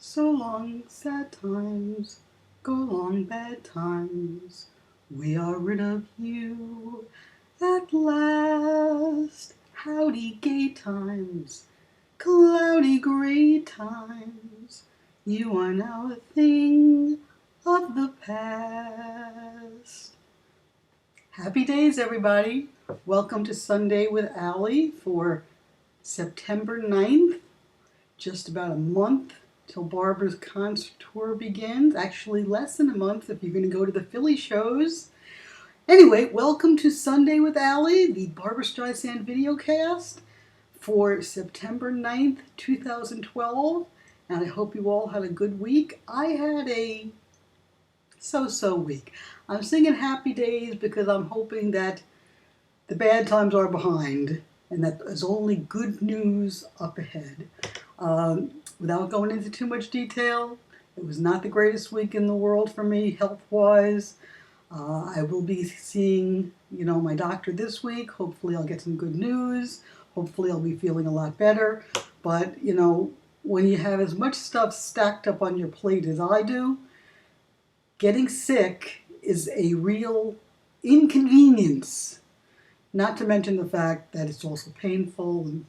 So long, sad times, go long, bad times. We are rid of you at last. Howdy, gay times, cloudy, gray times. You are now a thing of the past. Happy days, everybody. Welcome to Sunday with Allie for September 9th. Just about a month till Barbra's concert tour begins. Actually, less than a month if you're going to go to the Philly shows. Anyway, welcome to Sunday with Allie, the Barbra Streisand Videocast for September 9th, 2012. And I hope you all had a good week. I had a so-so week. I'm singing Happy Days because I'm hoping that the bad times are behind and that there's only good news up ahead. Without going into too much detail, it was not the greatest week in the world for me health-wise. I will be seeing, my doctor this week. Hopefully I'll get some good news. Hopefully I'll be feeling a lot better. But, when you have as much stuff stacked up on your plate as I do, getting sick is a real inconvenience. Not to mention the fact that it's also painful and,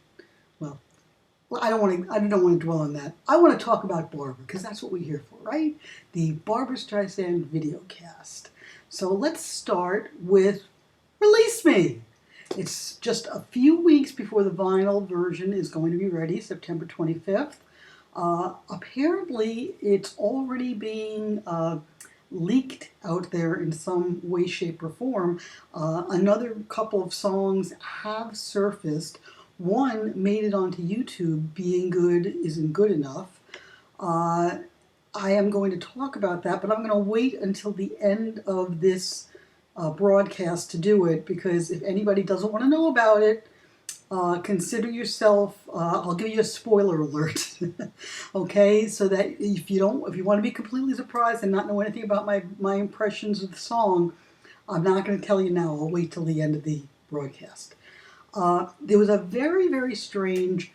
well, I don't want to dwell on that. I want to talk about Barbra because that's what we're here for, right? The Barbra Streisand Videocast. So let's start with Release Me. It's just a few weeks before the vinyl version is going to be ready, September 25th. Apparently, it's already being leaked out there in some way, shape, or form. Another couple of songs have surfaced. One made it onto YouTube, Being Good Isn't Good Enough. I am going to talk about that, but I'm going to wait until the end of this broadcast to do it, because if anybody doesn't want to know about it, consider yourself, I'll give you a spoiler alert, okay? So that if you want to be completely surprised and not know anything about my impressions of the song, I'm not going to tell you now. I'll wait till the end of the broadcast. There was a very, very strange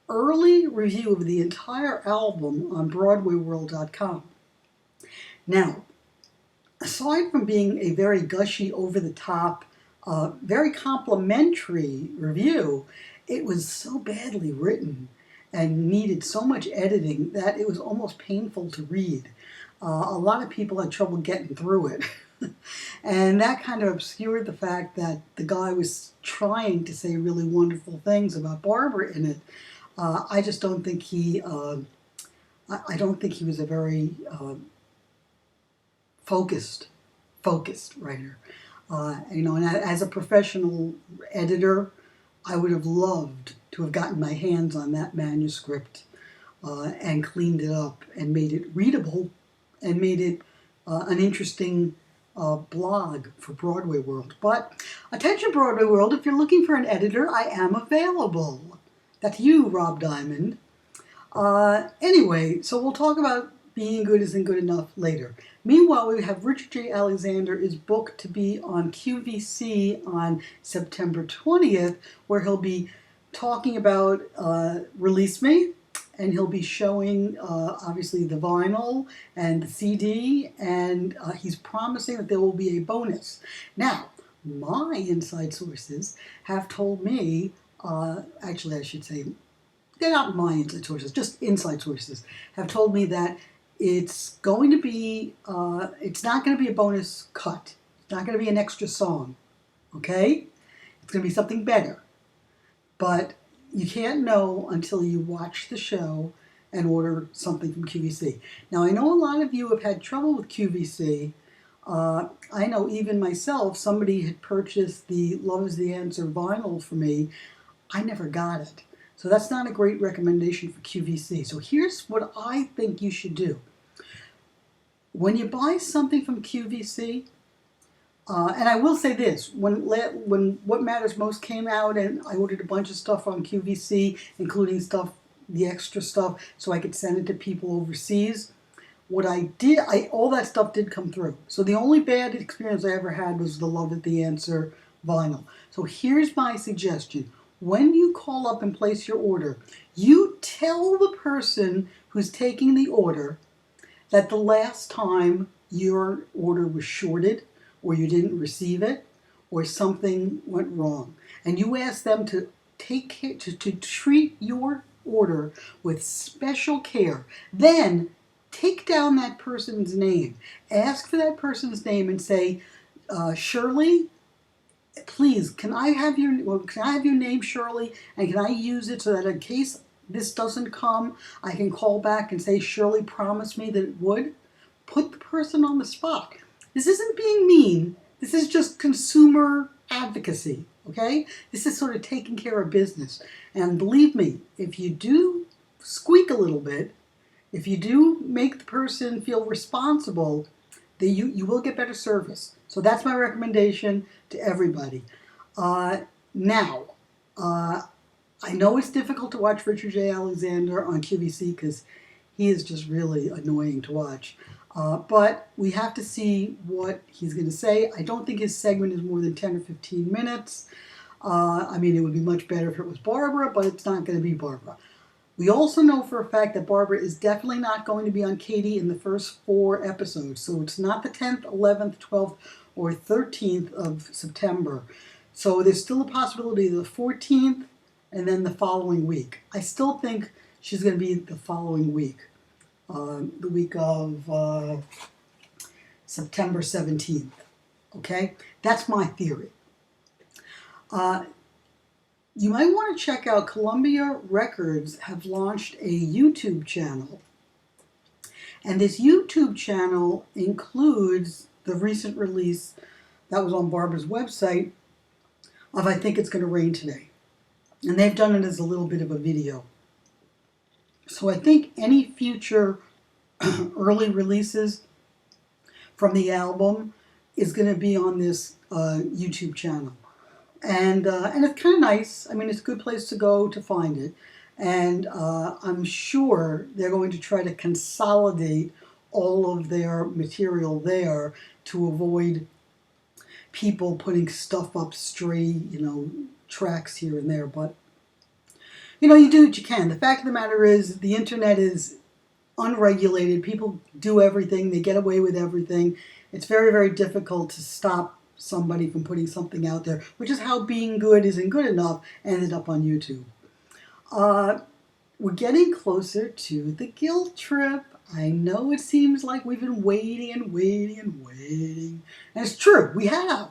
early review of the entire album on BroadwayWorld.com. Now, aside from being a very gushy, over-the-top, very complimentary review, it was so badly written and needed so much editing that it was almost painful to read. A lot of people had trouble getting through it. And that kind of obscured the fact that the guy was trying to say really wonderful things about Barbra in it. I just don't think he, I don't think he was a very focused writer. And as a professional editor, I would have loved to have gotten my hands on that manuscript and cleaned it up and made it readable and made it an interesting blog for Broadway World. But attention, Broadway World, if you're looking for an editor, I am available. That's you, Rob Diamond. Anyway, so we'll talk about Being Good Isn't Good Enough later. Meanwhile, we have Richard J. Alexander is booked to be on QVC on September 20th, where he'll be talking about Release Me, and he'll be showing, obviously, the vinyl and the CD, and he's promising that there will be a bonus. Now, my inside sources have told me, actually I should say, they're not my inside sources, just inside sources, have told me that it's going to be, it's not going to be a bonus cut. It's not going to be an extra song, okay? It's going to be something better. But you can't know until you watch the show and order something from QVC. Now, I know a lot of you have had trouble with QVC. I know even myself, somebody had purchased the Love Is the Answer vinyl for me. I never got it. So that's not a great recommendation for QVC. So here's what I think you should do. When you buy something from QVC, and I will say this, when What Matters Most came out and I ordered a bunch of stuff on QVC, including the extra stuff, so I could send it to people overseas, what I did, all that stuff did come through. So the only bad experience I ever had was the Love Is the Answer vinyl. So here's my suggestion. When you call up and place your order, you tell the person who's taking the order that the last time your order was shorted or you didn't receive it or something went wrong. And you ask them to take care, to treat your order with special care. Then take down that person's name. Ask for that person's name and say, Shirley, please, can I have your name, Shirley, and can I use it so that in case this doesn't come, I can call back and say, Shirley promised me that it would? Put the person on the spot. This isn't being mean. This is just consumer advocacy, okay? This is sort of taking care of business. And believe me, if you do squeak a little bit, if you do make the person feel responsible, then you will get better service. So that's my recommendation to everybody. Now, I know it's difficult to watch Richard J. Alexander on QVC because he is just really annoying to watch. But we have to see what he's going to say. I don't think his segment is more than 10 or 15 minutes. I mean, it would be much better if it was Barbra, but it's not going to be Barbra. We also know for a fact that Barbra is definitely not going to be on Katie in the first 4 episodes. So it's not the 10th, 11th, 12th, or 13th of September. So there's still a possibility of the 14th and then the following week. I still think she's going to be the following week. The week of September 17th. Okay? That's my theory. You might want to check out Columbia Records have launched a YouTube channel. And this YouTube channel includes the recent release that was on Barbra's website of I Think It's Gonna Rain Today. And they've done it as a little bit of a video. So I think any future early releases from the album is going to be on this YouTube channel. And it's kind of nice. I mean, it's a good place to go to find it. And I'm sure they're going to try to consolidate all of their material there to avoid people putting stuff up stray, tracks here and there. But, you do what you can. The fact of the matter is the internet is unregulated. People do everything. They get away with everything. It's very, very difficult to stop somebody from putting something out there, which is how Being Good Isn't Good Enough ended up on YouTube. We're getting closer to the guilt trip. I know it seems like we've been waiting and waiting and waiting. And it's true, we have.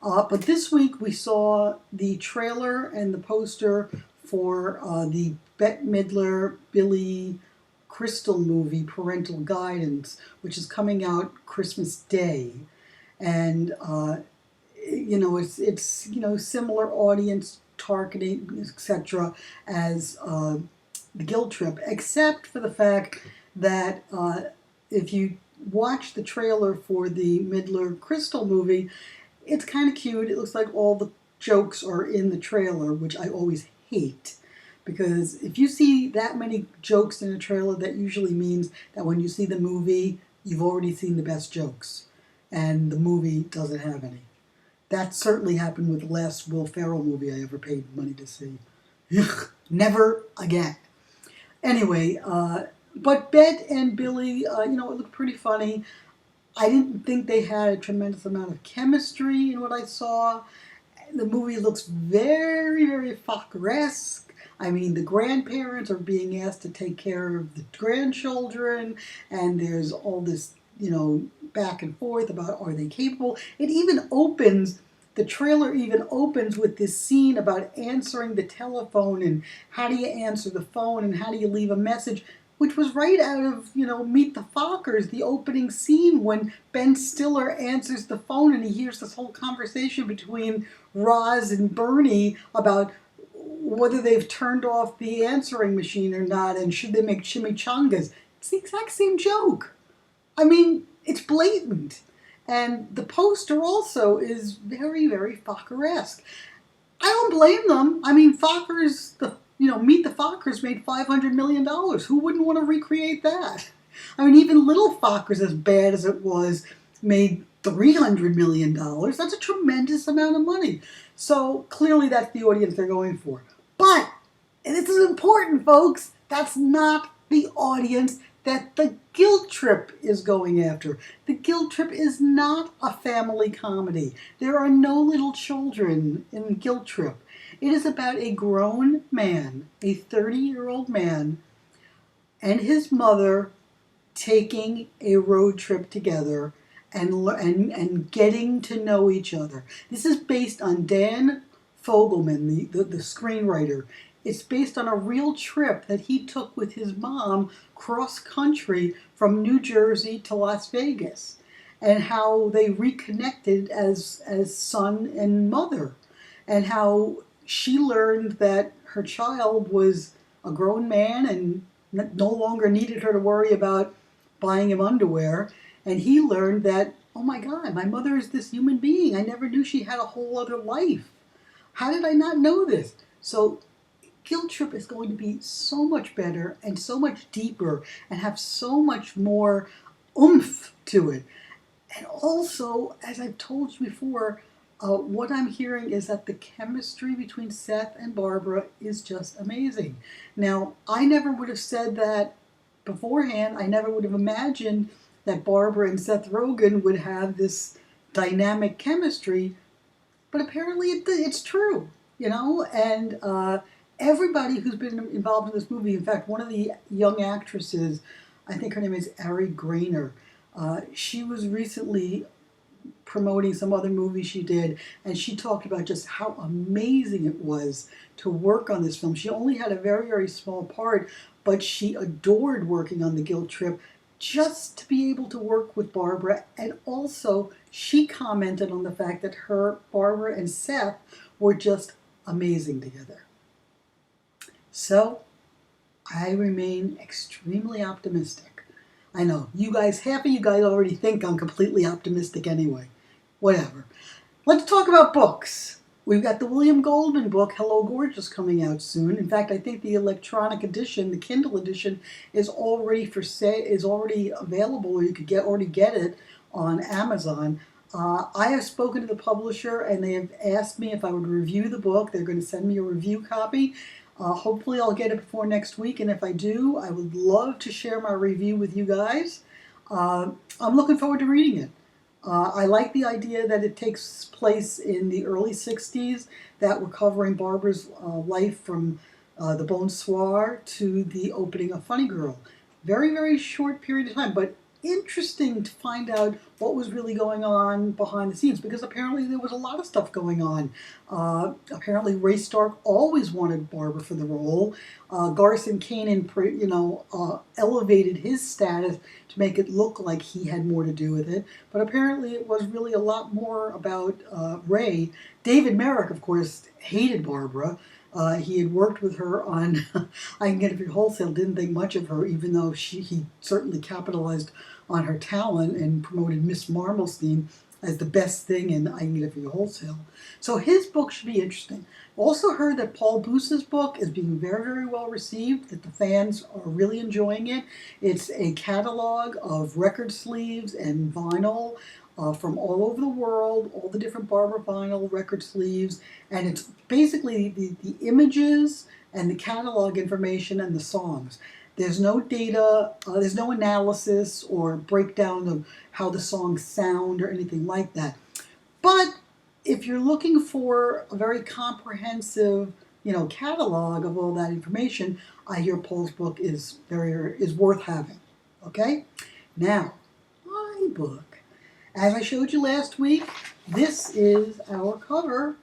But this week we saw the trailer and the poster for the Bette Midler, Billy Crystal movie, Parental Guidance, which is coming out Christmas Day. And, it's similar audience targeting, etc., as the Guilt Trip, except for the fact that if you watch the trailer for the Midler Crystal movie, it's kind of cute. It looks like all the jokes are in the trailer, which I always hate. Because if you see that many jokes in a trailer, that usually means that when you see the movie, you've already seen the best jokes. And the movie doesn't have any. That certainly happened with the last Will Ferrell movie I ever paid money to see. Ugh, never again. Anyway, but Bette and Billy, it looked pretty funny. I didn't think they had a tremendous amount of chemistry in what I saw. The movie looks very, very Focker-esque. I mean, the grandparents are being asked to take care of the grandchildren, and there's all this, back and forth about are they capable. It even opens, the trailer even opens with this scene about answering the telephone and how do you answer the phone and how do you leave a message, which was right out of, Meet the Fockers, the opening scene when Ben Stiller answers the phone and he hears this whole conversation between Roz and Bernie about whether they've turned off the answering machine or not and should they make chimichangas. It's the exact same joke. I mean, it's blatant. And the poster also is very, very Focker-esque. I don't blame them. I mean, Fockers, Meet the Fockers made $500 million. Who wouldn't want to recreate that? I mean, even Little Fockers, as bad as it was, made $300 million. That's a tremendous amount of money. So clearly that's the audience they're going for. But, and this is important, folks, that's not the audience that the Guilt Trip is going after. The Guilt Trip is not a family comedy. There are no little children in Guilt Trip. It is about a grown man, a 30-year-old man, and his mother taking a road trip together and getting to know each other. This is based on Dan Fogelman, the screenwriter. It's based on a real trip that he took with his mom cross country from New Jersey to Las Vegas, and how they reconnected as son and mother, and how she learned that her child was a grown man and no longer needed her to worry about buying him underwear. And he learned that, oh my God, my mother is this human being. I never knew she had a whole other life. How did I not know this? So Guilt Trip is going to be so much better and so much deeper and have so much more oomph to it. And also, as I've told you before, what I'm hearing is that the chemistry between Seth and Barbra is just amazing. Now, I never would have said that beforehand. I never would have imagined that Barbra and Seth Rogen would have this dynamic chemistry, but apparently it's true, you know? And everybody who's been involved in this movie, in fact, one of the young actresses, I think her name is Ari Grainer, she was recently promoting some other movie she did, and she talked about just how amazing it was to work on this film. She only had a very, very small part, but she adored working on The Guilt Trip just to be able to work with Barbra. And also, she commented on the fact that Barbra and Seth were just amazing together. So, I remain extremely optimistic. I know, half of you guys already think I'm completely optimistic anyway. Whatever. Let's talk about books. We've got the William Goldman book, Hello Gorgeous, coming out soon. In fact, I think the electronic edition, the Kindle edition, is already available, or you could already get it on Amazon. I have spoken to the publisher, and they have asked me if I would review the book. They're going to send me a review copy. Hopefully I'll get it before next week, and if I do, I would love to share my review with you guys. I'm looking forward to reading it. I like the idea that it takes place in the early 60s, that we're covering Barbra's life from the Bonsoir to the opening of Funny Girl. Very, very short period of time, but interesting to find out what was really going on behind the scenes, because apparently there was a lot of stuff going on. Apparently Ray Stark always wanted Barbra for the role. Garson Kanin, elevated his status to make it look like he had more to do with it, but apparently it was really a lot more about Ray. David Merrick, of course, hated Barbra. He had worked with her on I Can Get It For You Wholesale, didn't think much of her, even though he certainly capitalized on her talent and promoted Miss Marmalstein as the best thing in I Can Get It For You Wholesale. So his book should be interesting. Also heard that Paul Boos's book is being very, very well received, that the fans are really enjoying it. It's a catalog of record sleeves and vinyl from all over the world, all the different Barbra vinyl record sleeves, and it's basically the images and the catalog information and the songs. There's no data, there's no analysis or breakdown of how the songs sound or anything like that. But if you're looking for a very comprehensive, catalog of all that information, I hear Paul's book is worth having. Okay? Now, my book. As I showed you last week, this is our cover.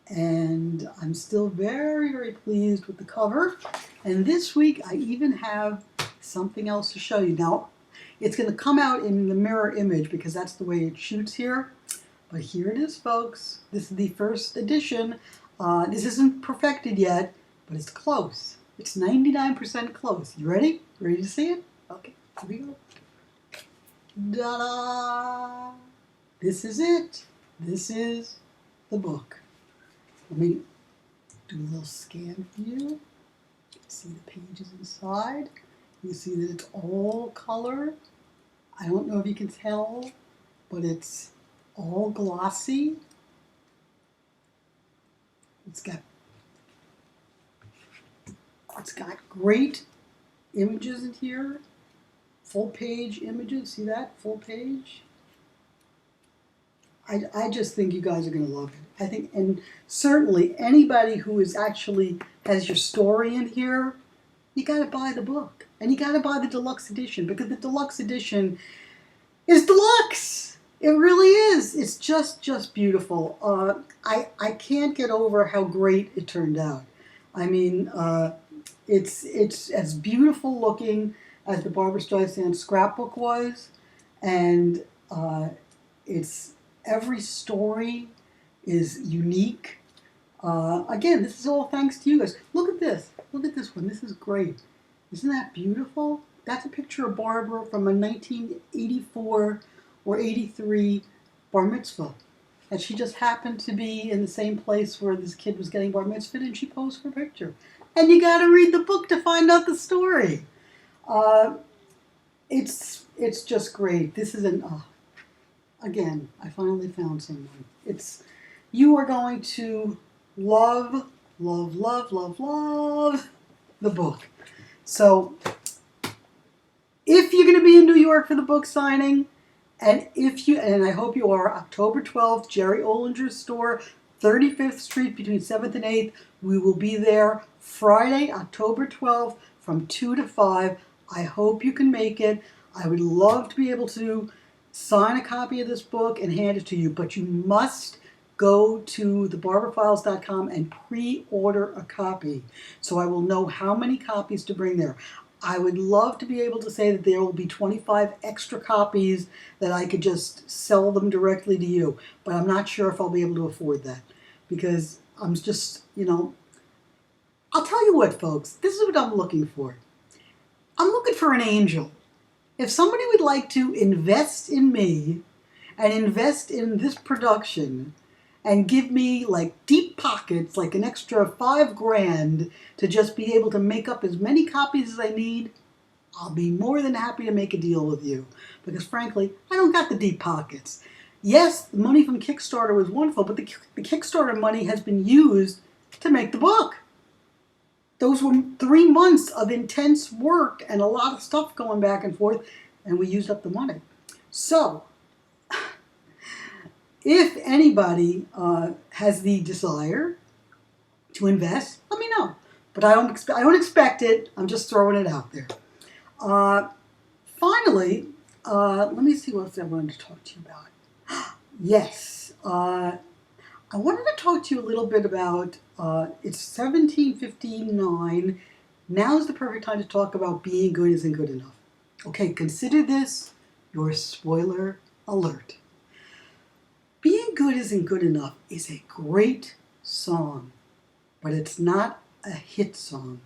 And I'm still very, very pleased with the cover. And this week, I even have something else to show you. Now, it's going to come out in the mirror image because that's the way it shoots here. But here it is, folks. This is the first edition. This isn't perfected yet, but it's close. It's 99% close. You ready? Ready to see it? Okay, here we go. Ta-da! This is it. This is the book. Let me do a little scan for you. See the pages inside. You see that it's all color. I don't know if you can tell, but it's all glossy. It's got great images in here. Full page images. See that? Full page. I just think you guys are going to love it. I think, and certainly anybody who is actually has your story in here, you got to buy the book. And you got to buy the deluxe edition, because the deluxe edition is deluxe. It really is. It's just beautiful. I can't get over how great it turned out. I mean, it's as beautiful looking as the Barbra Streisand scrapbook was, and it's every story is unique. Again, this is all thanks to you guys. Look at this. Look at this one. This is great. Isn't that beautiful? That's a picture of Barbra from a 1984 or 83 bar mitzvah. And she just happened to be in the same place where this kid was getting bar mitzvahed, and she posed for a picture. And you got to read the book to find out the story. It's just great. This is again, I finally found someone. You are going to love, love, love, love, love the book. So, if you're going to be in New York for the book signing, and I hope you are, October 12th, Jerry Ollinger's store, 35th Street between 7th and 8th. We will be there Friday, October 12th from 2 to 5. I hope you can make it. I would love to be able to sign a copy of this book and hand it to you, but you must go to thebarbrafiles.com and pre-order a copy, so I will know how many copies to bring there. I would love to be able to say that there will be 25 extra copies that I could just sell them directly to you, but I'm not sure if I'll be able to afford that, because I'm just, I'll tell you what, folks, this is what I'm looking for. I'm looking for an angel. If somebody would like to invest in me and invest in this production and give me like deep pockets, like an extra $5,000 to just be able to make up as many copies as I need, I'll be more than happy to make a deal with you. Because frankly, I don't got the deep pockets. Yes, the money from Kickstarter was wonderful, but the Kickstarter money has been used to make the book. Those were 3 months of intense work and a lot of stuff going back and forth, and we used up the money. So, if anybody has the desire to invest, let me know. But I don't expect it. I'm just throwing it out there. Finally, let me see what else I wanted to talk to you about. Yes, I wanted to talk to you a little bit about, it's 17:59. Now's the perfect time to talk about being good isn't good enough. Okay, consider this your spoiler alert. Being Good Isn't Good Enough is a great song, but it's not a hit song.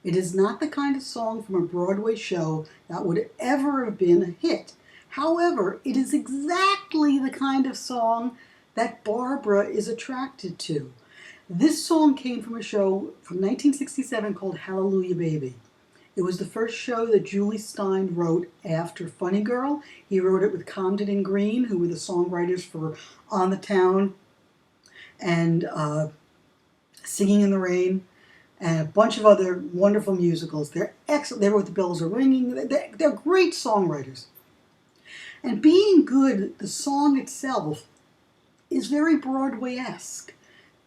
It is not the kind of song from a Broadway show that would ever have been a hit. However, it is exactly the kind of song that Barbra is attracted to. This song came from a show from 1967 called Hallelujah Baby. It was the first show that Julie Stein wrote after Funny Girl. He wrote it with Comden and Green, who were the songwriters for On the Town and Singing in the Rain, and a bunch of other wonderful musicals. They're excellent. They wrote The Bells Are Ringing. They're great songwriters. And Being Good, the song itself, is very Broadway-esque.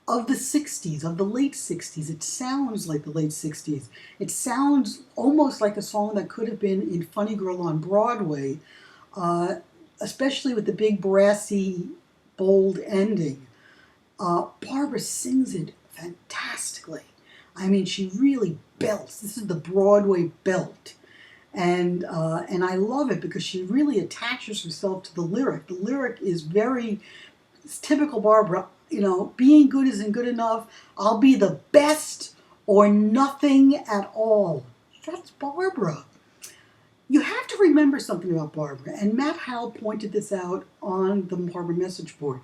Of the 60s, of the late 60s. It sounds like the late 60s. It sounds almost like a song that could have been in Funny Girl on Broadway, especially with the big brassy, bold ending. Barbra sings it fantastically. I mean, she really belts. This is the Broadway belt. And I love it because she really attaches herself to the lyric. The lyric is it's typical Barbra. Being good isn't good enough. I'll be the best or nothing at all. That's Barbra. You have to remember something about Barbra, and Matt Howell pointed this out on the Barbra message board.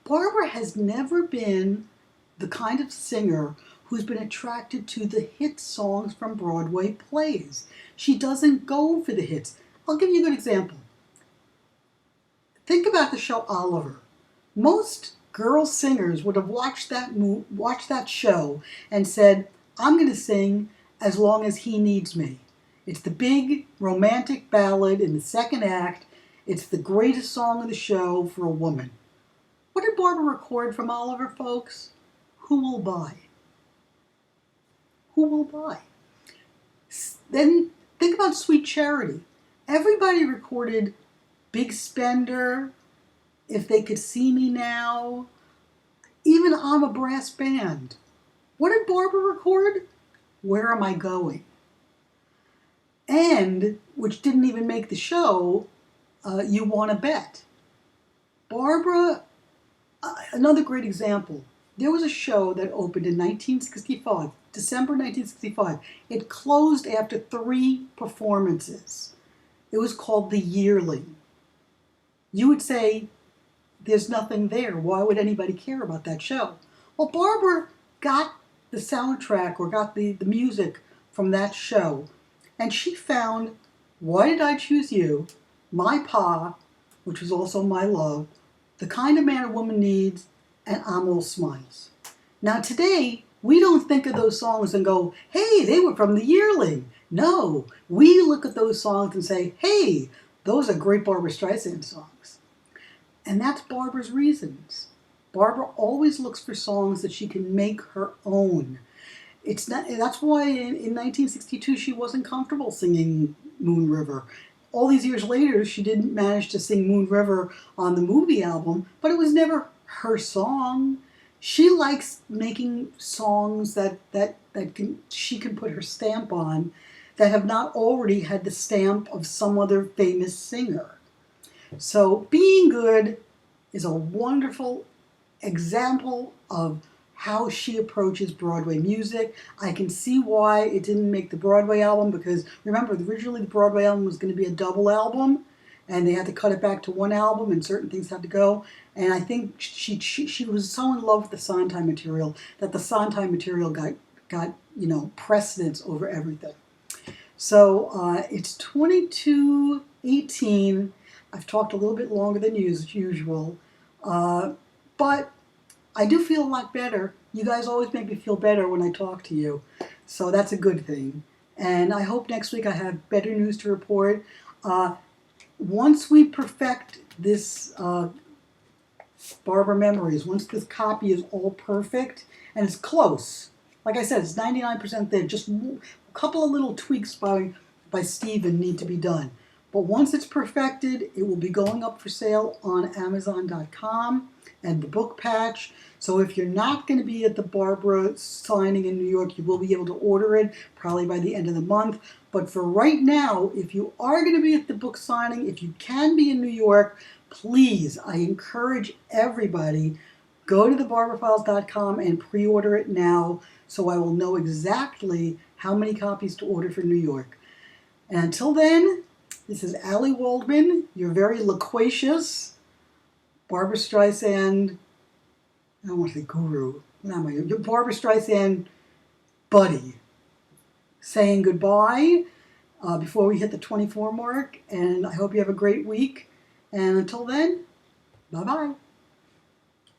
Barbra has never been the kind of singer who's been attracted to the hit songs from Broadway plays. She doesn't go for the hits. I'll give you a good example. Think about the show Oliver. Most girl singers would have watched that show and said, I'm going to sing As Long as He Needs Me. It's the big romantic ballad in the second act. It's the greatest song of the show for a woman. What did Barbra record from Oliver, folks? Who Will Buy? Who Will Buy? Then think about Sweet Charity. Everybody recorded Big Spender, If They Could See Me Now, even I'm a Brass Band. What did Barbra record? Where Am I Going? And, which didn't even make the show, You Wanna Bet. Barbra, another great example. There was a show that opened in 1965, December 1965. It closed after 3 performances. It was called The Yearling. You would say, there's nothing there. Why would anybody care about that show? Well, Barbra got the soundtrack or got the music from that show, and she found Why Did I Choose You, My Pa, which was also My Love, The Kind of Man a Woman Needs, and I'm All Smiles. Now today, we don't think of those songs and go, hey, they were from The Yearling. No, we look at those songs and say, hey, those are great Barbra Streisand songs. And that's Barbra's reasons. Barbra always looks for songs that she can make her own. That's why in 1962 she wasn't comfortable singing Moon River. All these years later, she didn't manage to sing Moon River on the movie album, but it was never her song. She likes making songs that she can put her stamp on that have not already had the stamp of some other famous singer. So Being Good is a wonderful example of how she approaches Broadway music. I can see why it didn't make the Broadway album, because remember, originally the Broadway album was going to be a double album, and they had to cut it back to one album, and certain things had to go. And I think she was so in love with the Sondheim material that the Sondheim material got precedence over everything. So it's 22:18. I've talked a little bit longer than usual, but I do feel a lot better. You guys always make me feel better when I talk to you, so that's a good thing. And I hope next week I have better news to report. Once we perfect this Barbra Memories, once this copy is all perfect, and it's close, like I said, it's 99% there, just a couple of little tweaks by Steven need to be done. But once it's perfected, it will be going up for sale on Amazon.com and the book patch. So if you're not going to be at the Barbra signing in New York, you will be able to order it probably by the end of the month. But for right now, if you are going to be at the book signing, if you can be in New York, please, I encourage everybody, go to thebarbrafiles.com and pre-order it now, so I will know exactly how many copies to order for New York. And until then, this is Allie Waldman, your very loquacious Barbra Streisand, I don't want to say guru, what am I? Your Barbra Streisand buddy, saying goodbye before we hit the 24 mark, and I hope you have a great week. And until then, bye-bye.